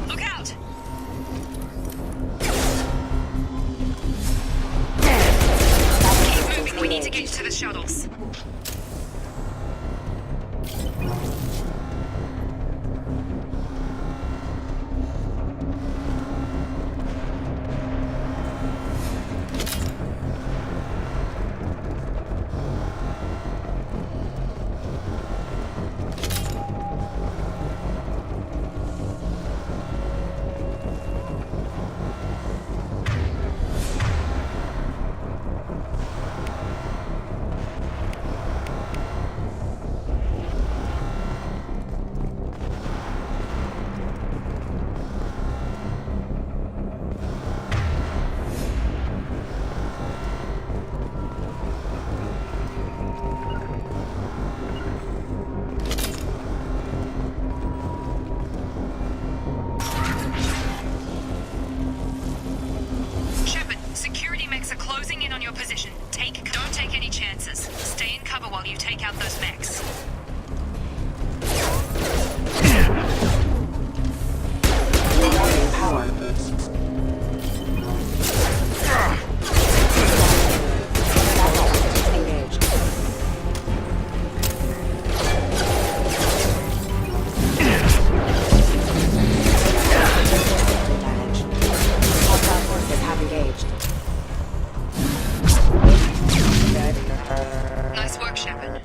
Look out! Keep moving, we need to get to the shuttles. Don't take any chances. Stay in cover while you take out those mechs. Power. Engaged. Damage. Hostile forces have engaged. Nice work, Shepard.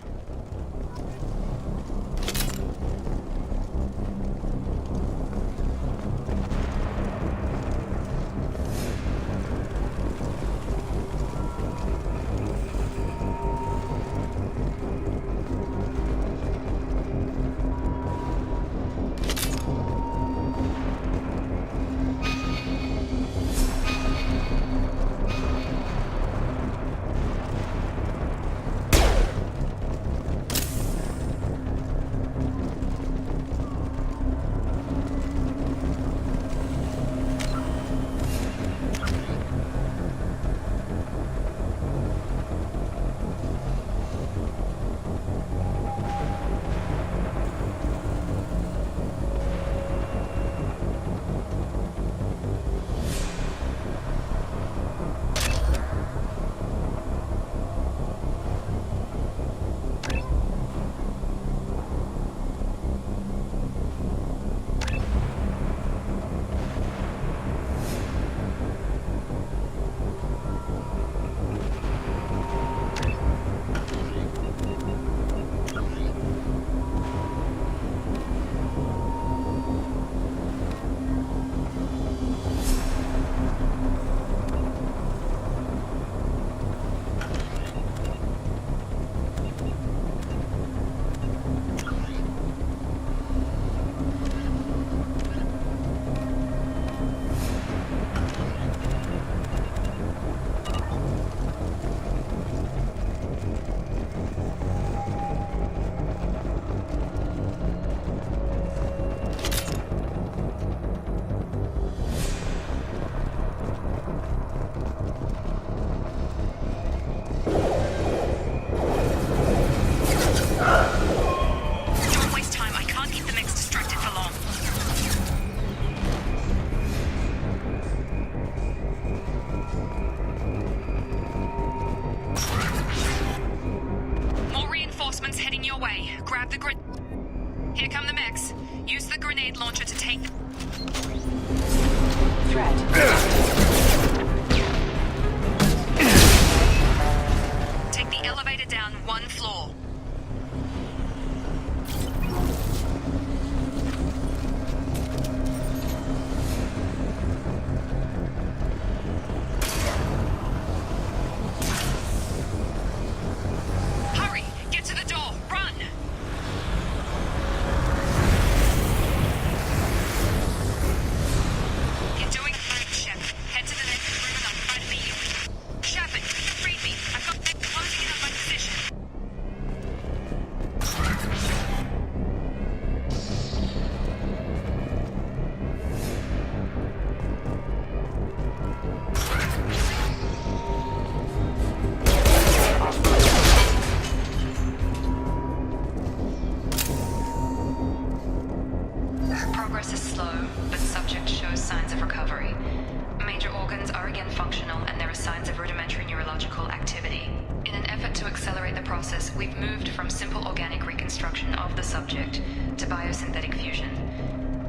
we've moved from simple organic reconstruction of the subject to biosynthetic fusion.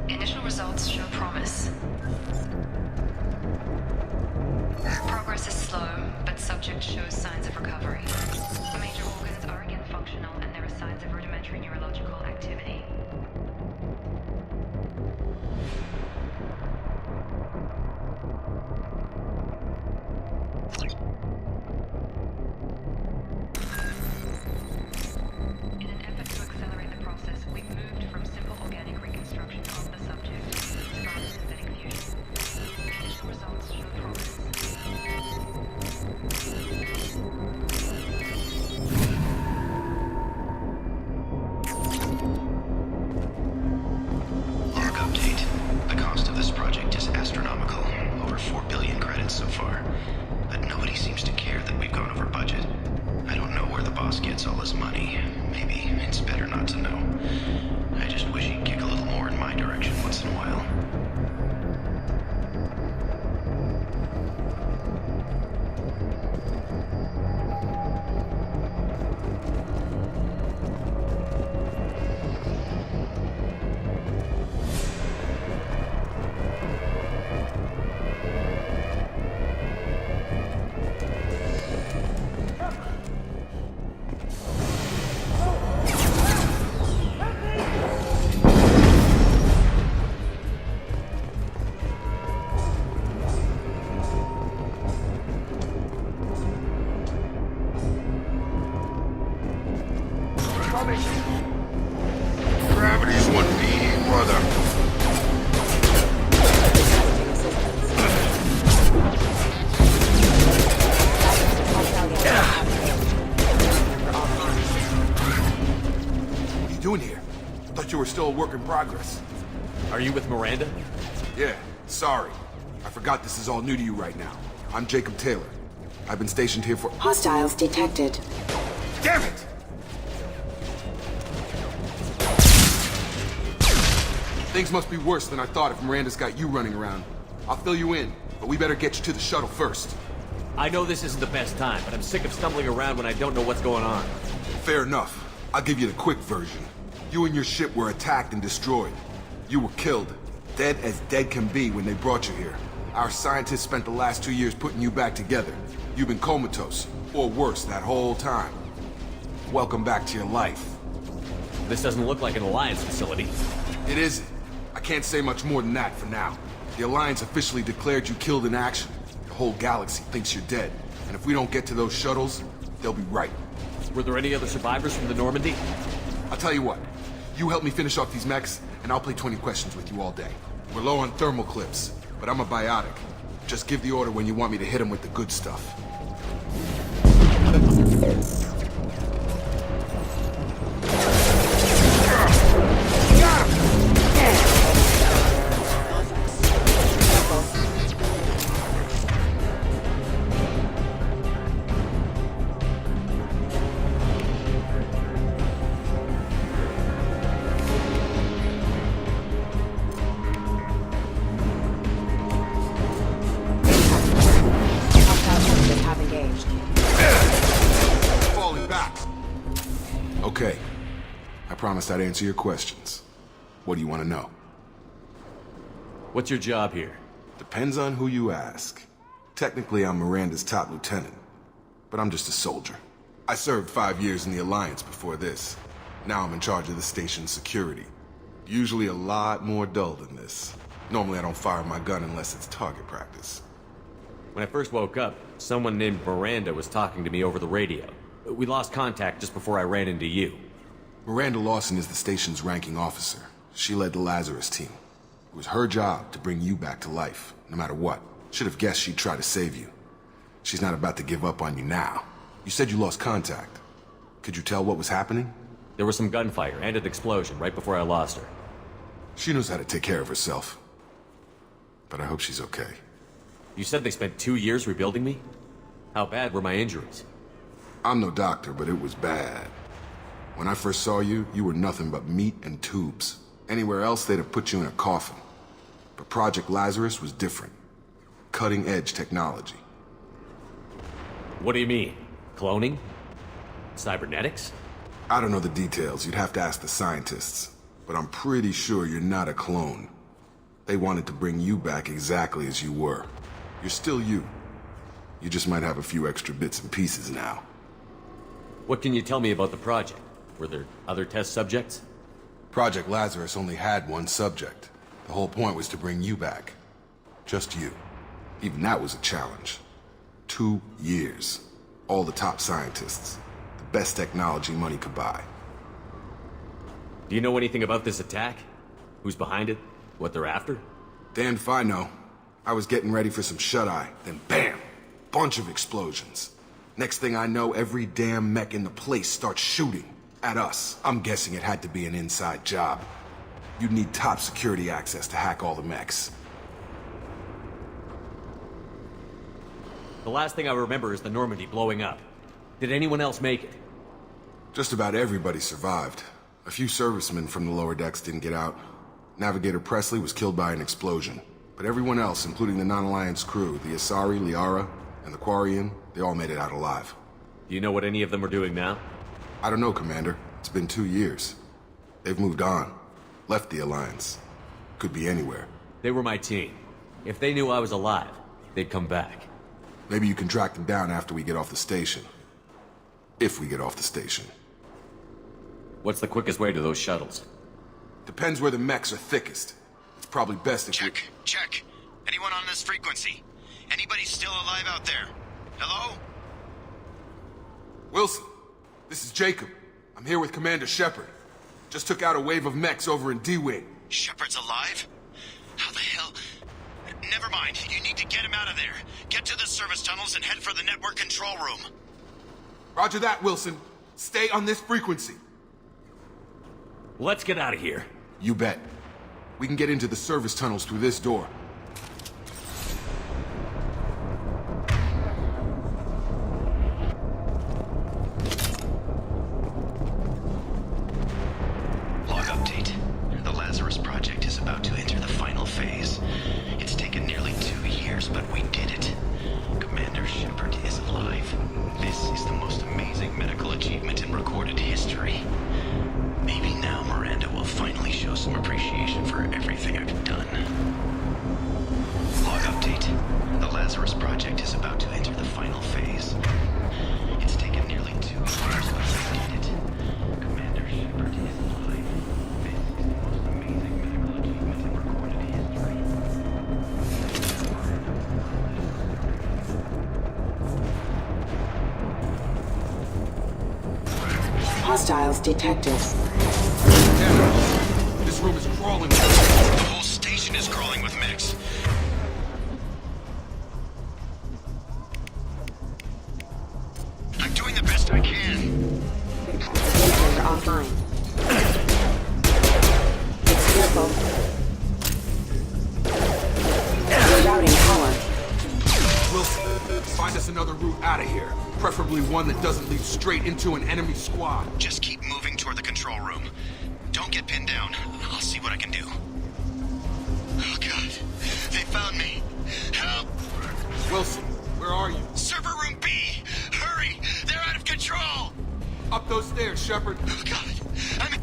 Initial results show promise. Progress is slow, but subject shows signs of recovery. Major organs are again functional, and there are signs of rudimentary neurological activity. In an effort to accelerate the process, we've moved from simple organic reconstruction of the subject to biosynthetic fusion. Initial results show promise. Mark update. The cost of this project is astronomical. Over 4 billion credits so far. But nobody seems to care that we've gone over budget. I don't know where the boss gets all his money. Maybe it's better not to know. I just wish he'd kick a little more in my direction once in a while. Gravity's one mean brother. What are you doing here? I thought you were still a work in progress. Are you with Miranda? Yeah, sorry. I forgot this is all new to you right now. I'm Jacob Taylor. I've been stationed here for— Hostiles detected. Damn it! Things must be worse than I thought if Miranda's got you running around. I'll fill you in, but we better get you to the shuttle first. I know this isn't the best time, but I'm sick of stumbling around when I don't know what's going on. Fair enough. I'll give you the quick version. You and your ship were attacked and destroyed. You were killed. Dead as dead can be when they brought you here. Our scientists spent the last 2 years putting you back together. You've been comatose, or worse, that whole time. Welcome back to your life. This doesn't look like an Alliance facility. It isn't. I can't say much more than that for now. The Alliance officially declared you killed in action. The whole galaxy thinks you're dead. And if we don't get to those shuttles, they'll be right. Were there any other survivors from the Normandy? I'll tell you what. You help me finish off these mechs, and I'll play 20 questions with you all day. We're low on thermal clips, but I'm a biotic. Just give the order when you want me to hit them with the good stuff. Okay. I promised I'd answer your questions. What do you want to know? What's your job here? Depends on who you ask. Technically, I'm Miranda's top lieutenant, but I'm just a soldier. I served 5 years in the Alliance before this. Now I'm in charge of the station's security. Usually a lot more dull than this. Normally I don't fire my gun unless it's target practice. When I first woke up, someone named Miranda was talking to me over the radio. We lost contact just before I ran into you. Miranda Lawson is the station's ranking officer. She led the Lazarus team. It was her job to bring you back to life, no matter what. Should have guessed she'd try to save you. She's not about to give up on you now. You said you lost contact. Could you tell what was happening? There was some gunfire and an explosion right before I lost her. She knows how to take care of herself. But I hope she's okay. You said they spent 2 years rebuilding me? How bad were my injuries? I'm no doctor, but it was bad. When I first saw you, you were nothing but meat and tubes. Anywhere else, they'd have put you in a coffin. But Project Lazarus was different. Cutting-edge technology. What do you mean? Cloning? Cybernetics? I don't know the details. You'd have to ask the scientists. But I'm pretty sure you're not a clone. They wanted to bring you back exactly as you were. You're still you. You just might have a few extra bits and pieces now. What can you tell me about the project? Were there other test subjects? Project Lazarus only had one subject. The whole point was to bring you back. Just you. Even that was a challenge. 2 years. All the top scientists. The best technology money could buy. Do you know anything about this attack? Who's behind it? What they're after? Damned if I know. I was getting ready for some shut-eye, then bam! Bunch of explosions. Next thing I know, every damn mech in the place starts shooting. At us. I'm guessing it had to be an inside job. You'd need top security access to hack all the mechs. The last thing I remember is the Normandy blowing up. Did anyone else make it? Just about everybody survived. A few servicemen from the lower decks didn't get out. Navigator Presley was killed by an explosion. But everyone else, including the non-Alliance crew, the Asari, Liara, and the Quarian, they all made it out alive. Do you know what any of them are doing now? I don't know, Commander. It's been 2 years. They've moved on. Left the Alliance. Could be anywhere. They were my team. If they knew I was alive, they'd come back. Maybe you can track them down after we get off the station. If we get off the station. What's the quickest way to those shuttles? Depends where the mechs are thickest. It's probably best if Check, check. Anyone on this frequency? Anybody still alive out there? Hello? Wilson, this is Jacob. I'm here with Commander Shepard. Just took out a wave of mechs over in D-Wing. Shepard's alive? How the hell? Never mind. You need to get him out of there. Get to the service tunnels and head for the network control room. Roger that, Wilson. Stay on this frequency. Let's get out of here. You bet. We can get into the service tunnels through this door. Log update. The Lazarus project is about to enter the final phase. It's taken nearly 2 years, but we did it. Commander Shepard is alive. This is the most amazing medical achievement in recorded history. Maybe now Miranda will finally show some appreciation for everything I've done. Log update. The Lazarus project is about to enter the final phase. It's taken nearly 2 years, but we did it. Commander Shepard is alive. This is the most amazing medical achievement in recorded history. Hostiles detected. Damn it. This room is crawling. The whole station is crawling with mechs. I'm doing the best I can. Indicator offline. Careful. Rerouting power. Wilson, find us another route out of here. Preferably one that doesn't lead straight into an enemy squad. Just keep moving toward the control room. Don't get pinned down. I'll see what I can do. Oh god. They found me. Help! Wilson, where are you? Server room B! Hurry! They're out of control! Up those stairs, Shepard. Oh god. I'm...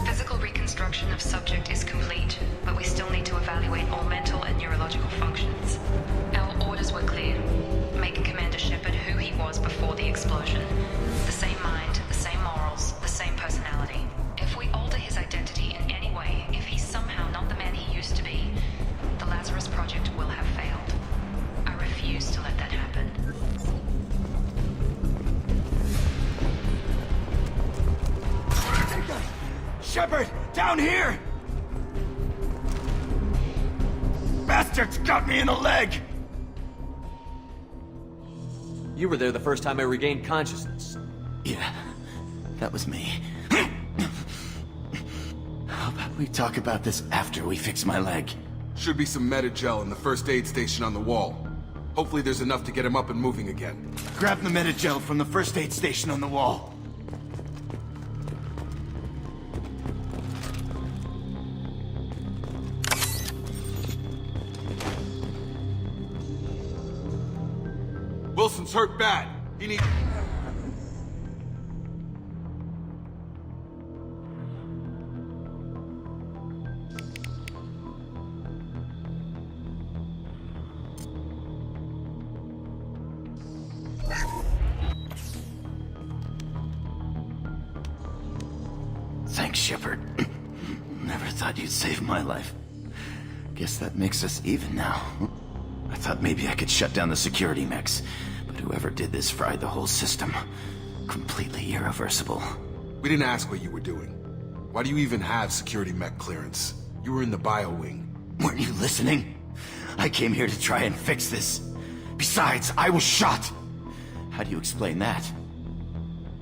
Physical reconstruction of subject is complete, but we still need to evaluate all mental and neurological functions. Our orders were clear. Make Commander Shepard who he was before the explosion. The same mind, the same morals, the same personality. If we alter his identity in any way, if he's somehow not the man he used to be, the Lazarus Project will have failed. I refuse to let that happen. Shepard, down here! Bastards got me in the leg! You were there the first time I regained consciousness. Yeah, that was me. How about we talk about this after we fix my leg? Should be some Metagel in the first aid station on the wall. Hopefully there's enough to get him up and moving again. Grab the Metagel from the first aid station on the wall. Wilson's hurt bad. He needs... Thanks, Shepard. Never thought you'd save my life. Guess that makes us even now. I thought maybe I could shut down the security mechs, but whoever did this fried the whole system. Completely irreversible. We didn't ask what you were doing. Why do you even have security mech clearance? You were in the bio wing. Weren't you listening? I came here to try and fix this. Besides, I was shot. How do you explain that?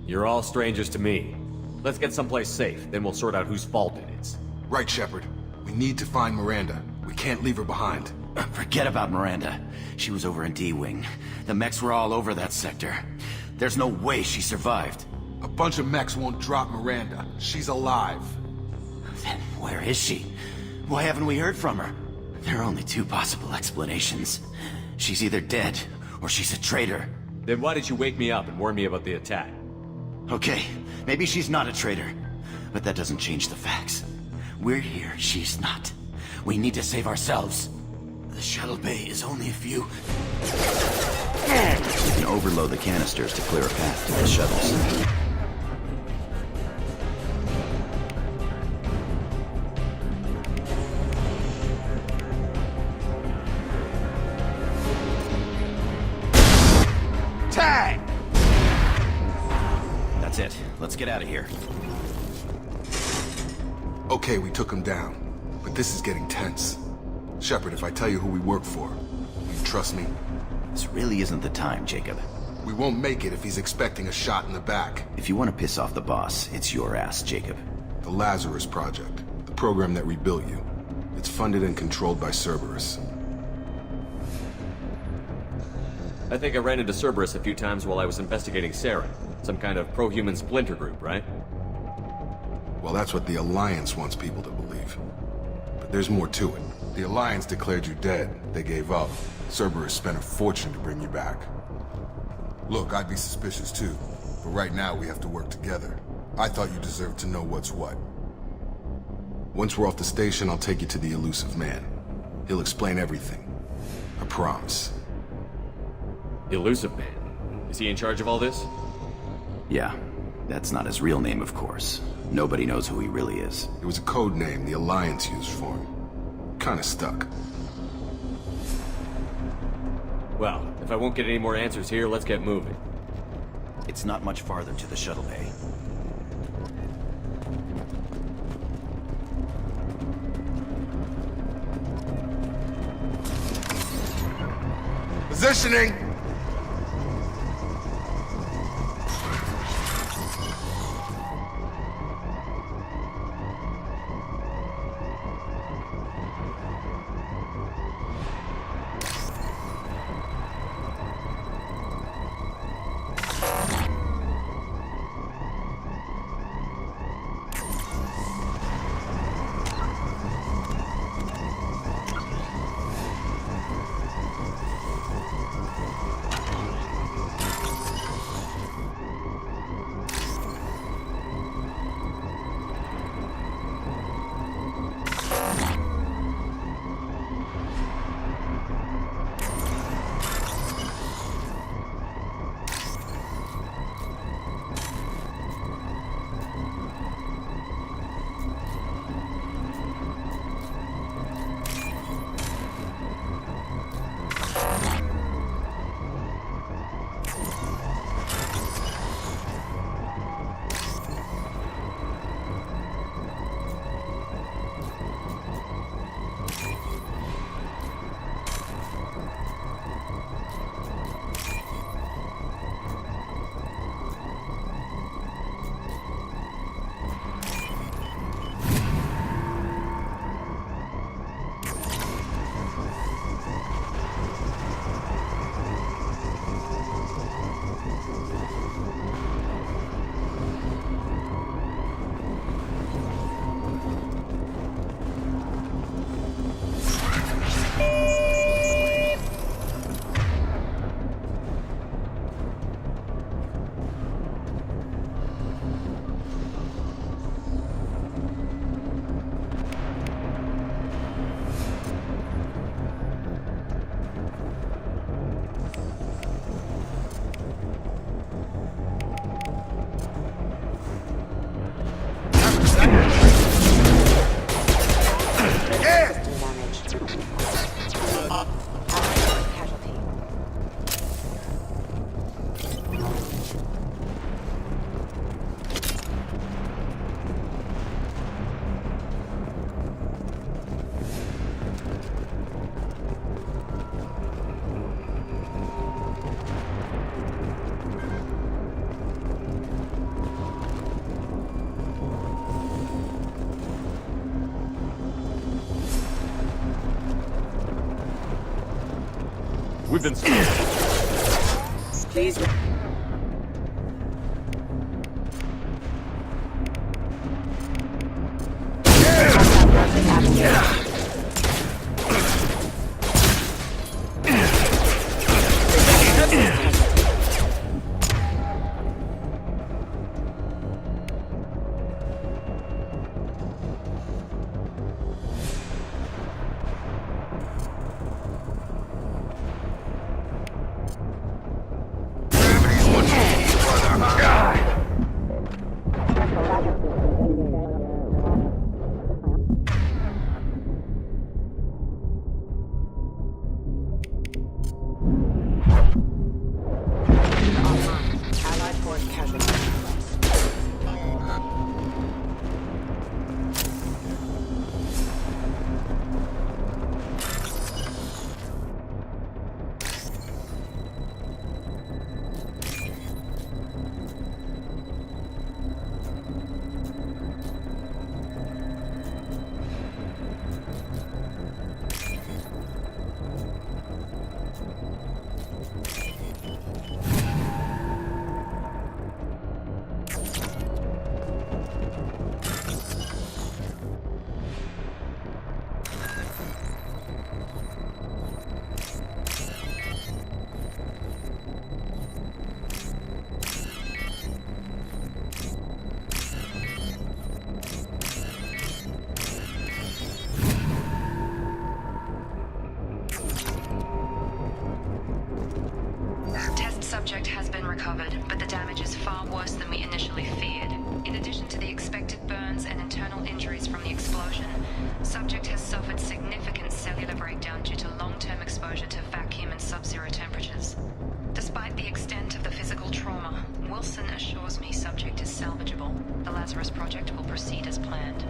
You're all strangers to me. Let's get someplace safe, then we'll sort out whose fault it is. Right, Shepard. We need to find Miranda. We can't leave her behind. Forget about Miranda. She was over in D-Wing. The mechs were all over that sector. There's no way she survived. A bunch of mechs won't drop Miranda. She's alive. Then where is she? Why haven't we heard from her? There are only two possible explanations. She's either dead, or she's a traitor. Then why did you wake me up and warn me about the attack? Okay, maybe she's not a traitor. But that doesn't change the facts. We're here, she's not. We need to save ourselves. The shuttle bay is only a few... You can overload the canisters to clear a path to the shuttles. Tag! That's it. Let's get out of here. Okay, we took him down. But this is getting tense. Shepard, if I tell you who we work for, will you trust me? This really isn't the time, Jacob. We won't make it if he's expecting a shot in the back. If you want to piss off the boss, it's your ass, Jacob. The Lazarus Project, the program that rebuilt you. It's funded and controlled by Cerberus. I think I ran into Cerberus a few times while I was investigating Saren. Some kind of pro-human splinter group, right? Well, that's what the Alliance wants people to believe. But there's more to it. The Alliance declared you dead. They gave up. Cerberus spent a fortune to bring you back. Look, I'd be suspicious too. But right now, we have to work together. I thought you deserved to know what's what. Once we're off the station, I'll take you to the elusive man. He'll explain everything. I promise. Elusive Man. Is he in charge of all this? Yeah, that's not his real name, of course. Nobody knows who he really is. It was a code name the Alliance used for him. Kinda stuck. Well, if I won't get any more answers here, let's get moving. It's not much farther to the shuttle bay. Positioning! We've been scared. Please. Gravity's one speed, brother. Online. Allied force casualty. Test subject has been recovered, but the damage is far worse than we initially feared. In addition to the expected burns and internal injuries from the explosion, subject has suffered significant cellular breakdown due to long-term exposure to vacuum and sub-zero temperatures. Despite the extent of the physical trauma, Wilson assures me subject is salvageable. The Lazarus Project will proceed as planned.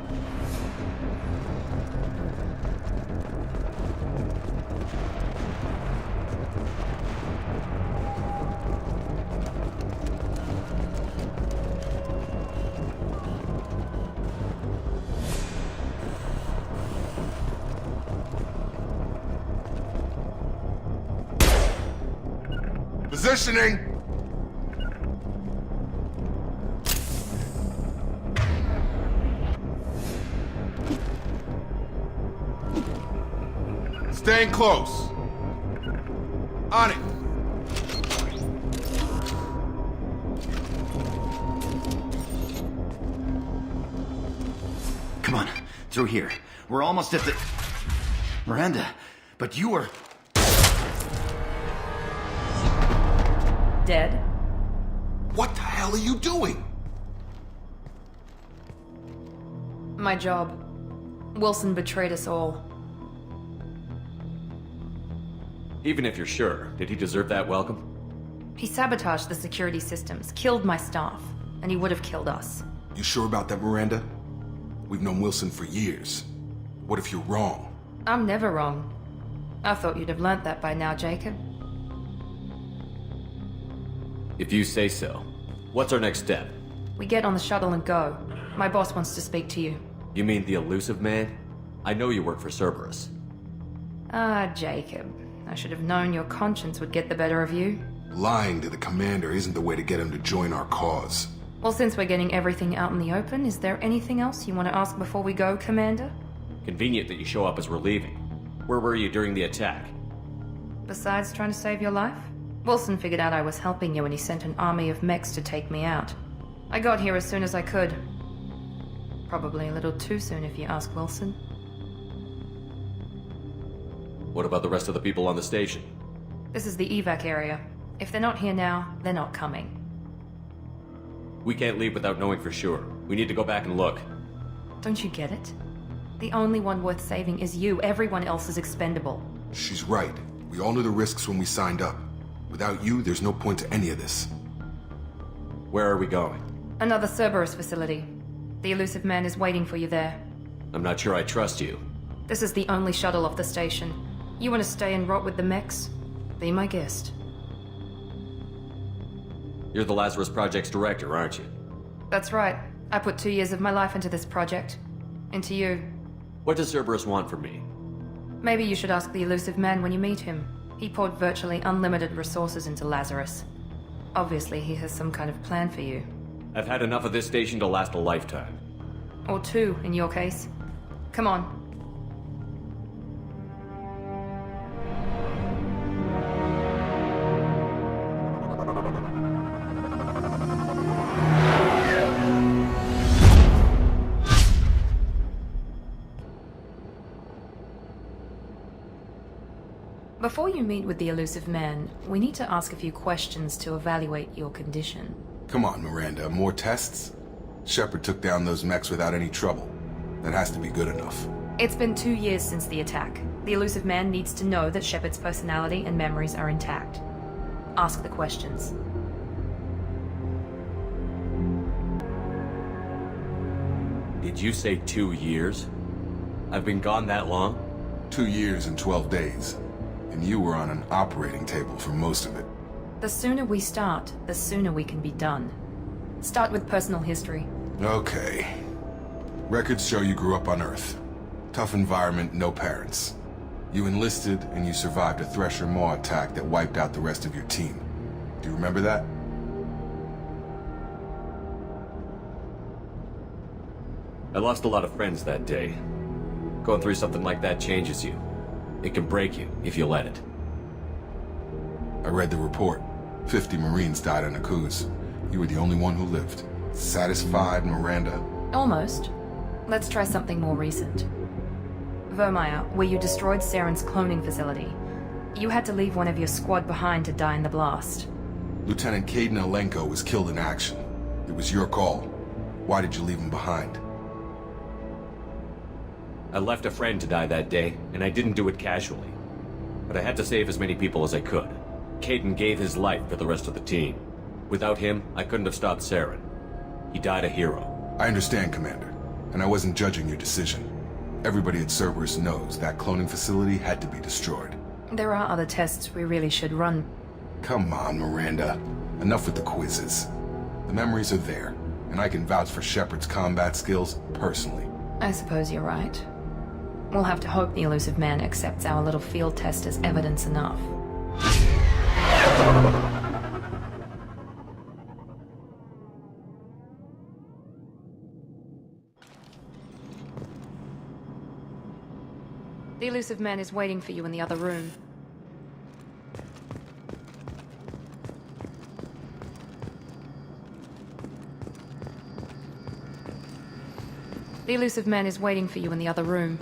Positioning! Staying close. On it. Come on, through here. We're almost at the... Miranda, but you were... Dead? What the hell are you doing? My job. Wilson betrayed us all. Even if you're sure, did he deserve that welcome? He sabotaged the security systems, killed my staff, and he would have killed us. You sure about that, Miranda? We've known Wilson for years. What if you're wrong? I'm never wrong. I thought you'd have learnt that by now, Jacob. If you say so. What's our next step? We get on the shuttle and go. My boss wants to speak to you. You mean the elusive man? I know you work for Cerberus. Ah, Jacob. I should have known your conscience would get the better of you. Lying to the commander isn't the way to get him to join our cause. Well, since we're getting everything out in the open, is there anything else you want to ask before we go, Commander? Convenient that you show up as we're leaving. Where were you during the attack? Besides trying to save your life? Wilson figured out I was helping you and he sent an army of mechs to take me out. I got here as soon as I could. Probably a little too soon if you ask Wilson. What about the rest of the people on the station? This is the evac area. If they're not here now, they're not coming. We can't leave without knowing for sure. We need to go back and look. Don't you get it? The only one worth saving is you. Everyone else is expendable. She's right. We all knew the risks when we signed up. Without you, there's no point to any of this. Where are we going? Another Cerberus facility. The elusive man is waiting for you there. I'm not sure I trust you. This is the only shuttle off the station. You want to stay and rot with the mechs? Be my guest. You're the Lazarus Project's director, aren't you? That's right. I put 2 years of my life into this project. Into you. What does Cerberus want from me? Maybe you should ask the elusive man when you meet him. He poured virtually unlimited resources into Lazarus. Obviously, he has some kind of plan for you. I've had enough of this station to last a lifetime. Or two, in your case. Come on. Before you meet with the elusive man, we need to ask a few questions to evaluate your condition. Come on, Miranda, more tests? Shepard took down those mechs without any trouble. That has to be good enough. It's been 2 years since the attack. The elusive man needs to know that Shepard's personality and memories are intact. Ask the questions. Did you say 2 years? I've been gone that long? 2 years and 12 days. And you were on an operating table for most of it. The sooner we start, the sooner we can be done. Start with personal history. Okay. Records show you grew up on Earth. Tough environment, no parents. You enlisted and you survived a Thresher Maw attack that wiped out the rest of your team. Do you remember that? I lost a lot of friends that day. Going through something like that changes you. It can break you, if you let it. I read the report. 50 Marines died in a cruise. You were the only one who lived. Satisfied, Miranda? Almost. Let's try something more recent. Vermeer, where you destroyed Saren's cloning facility. You had to leave one of your squad behind to die in the blast. Lieutenant Caden Alenko was killed in action. It was your call. Why did you leave him behind? I left a friend to die that day, and I didn't do it casually. But I had to save as many people as I could. Caden gave his life for the rest of the team. Without him, I couldn't have stopped Saren. He died a hero. I understand, Commander, and I wasn't judging your decision. Everybody at Cerberus knows that cloning facility had to be destroyed. There are other tests we really should run. Come on, Miranda. Enough with the quizzes. The memories are there, and I can vouch for Shepard's combat skills personally. I suppose you're right. We'll have to hope the elusive man accepts our little field test as evidence enough. The elusive man is waiting for you in the other room. The elusive man is waiting for you in the other room.